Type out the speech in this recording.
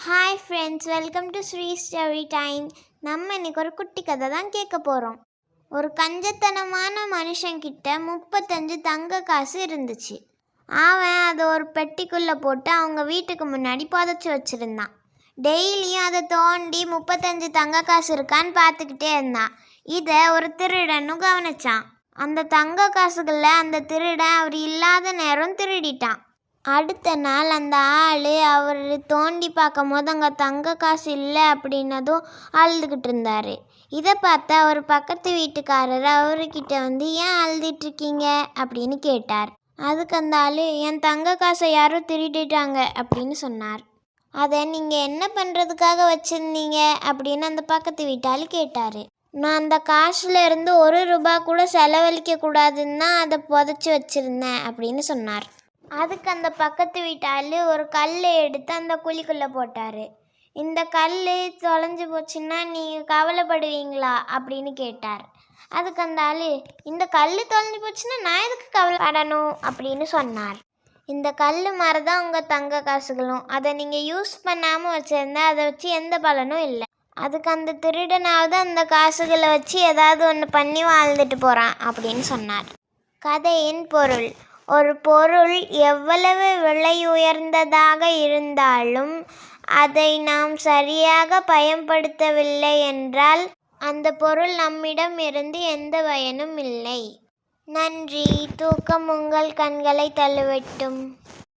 Hi friends, welcome to Sri story time. நம்ம இன்னைக்கு ஒரு குட்டி கதை தான் கேட்க போகிறோம். ஒரு கஞ்சத்தனமான மனுஷங்கிட்ட 35 தங்க காசு இருந்துச்சு. அவன் அதை ஒரு பெட்டிக்குள்ளே போட்டு அவங்க வீட்டுக்கு முன்னாடி புதைச்சி வச்சுருந்தான். டெய்லியும் அதை தோண்டி 35 தங்க காசு இருக்கான்னு பார்த்துக்கிட்டே இருந்தான். இதை ஒரு திருடனும் கவனிச்சான். அந்த தங்க காசுகளை அந்த திருடன் அவர் இல்லாத நேரம் திருடிட்டான். அடுத்த நாள் அந்த ஆள் அவர் தோண்டி பார்க்கும் போது அங்கே தங்க காசு இல்லை அப்படின்னதும் அழுதுகிட்டு இருந்தார். இதை பார்த்து அவர் பக்கத்து வீட்டுக்காரர் அவர்கிட்ட வந்து ஏன் அழுதுட்ருக்கீங்க அப்படின்னு கேட்டார். அதுக்கு அந்த ஆள் என் தங்க காசை யாரோ திருடிட்டாங்க அப்படின்னு சொன்னார். அதை நீங்கள் என்ன பண்ணுறதுக்காக வச்சுருந்தீங்க அப்படின்னு அந்த பக்கத்து வீட்டால் கேட்டார். நான் அந்த காசுல இருந்து 1 ரூபா கூட செலவழிக்க கூடாதுன்னு தான் அதை புதைச்சி வச்சுருந்தேன் அப்படின்னு சொன்னார். அதுக்கு அந்த பக்கத்து வீட்டால் ஒரு கல்லை எடுத்து அந்த குழிக்குள்ளே போட்டார். இந்த கல் தொலைஞ்சு போச்சுன்னா நீங்கள் கவலைப்படுவீங்களா அப்படின்னு கேட்டார். அதுக்கு அந்த ஆள் இந்த கல் தொலைஞ்சு போச்சுன்னா நான் எதுக்கு கவலைப்படணும் அப்படின்னு சொன்னார். இந்த கல் மாதிரி தான் உங்கள் தங்க காசுகளும், அதை நீங்கள் யூஸ் பண்ணாமல் வச்சுருந்தா அதை வச்சு எந்த பலனும் இல்லை. அதுக்கு அந்த திருடனாவது அந்த காசுகளை வச்சு ஏதாவது ஒன்று பண்ணி வாழ்ந்துட்டு போகிறான் அப்படின்னு சொன்னார். கதையின் பொருள்: ஒரு பொருள் எவ்வளவு விலையுயர்ந்ததாக இருந்தாலும் அதை நாம் சரியாக பயன்படுத்தவில்லை என்றால் அந்த பொருள் நம்மிடம் இருந்து எந்த பயனும் இல்லை. நன்றி. தூக்கம் உங்கள் கண்களை தழுவட்டும்.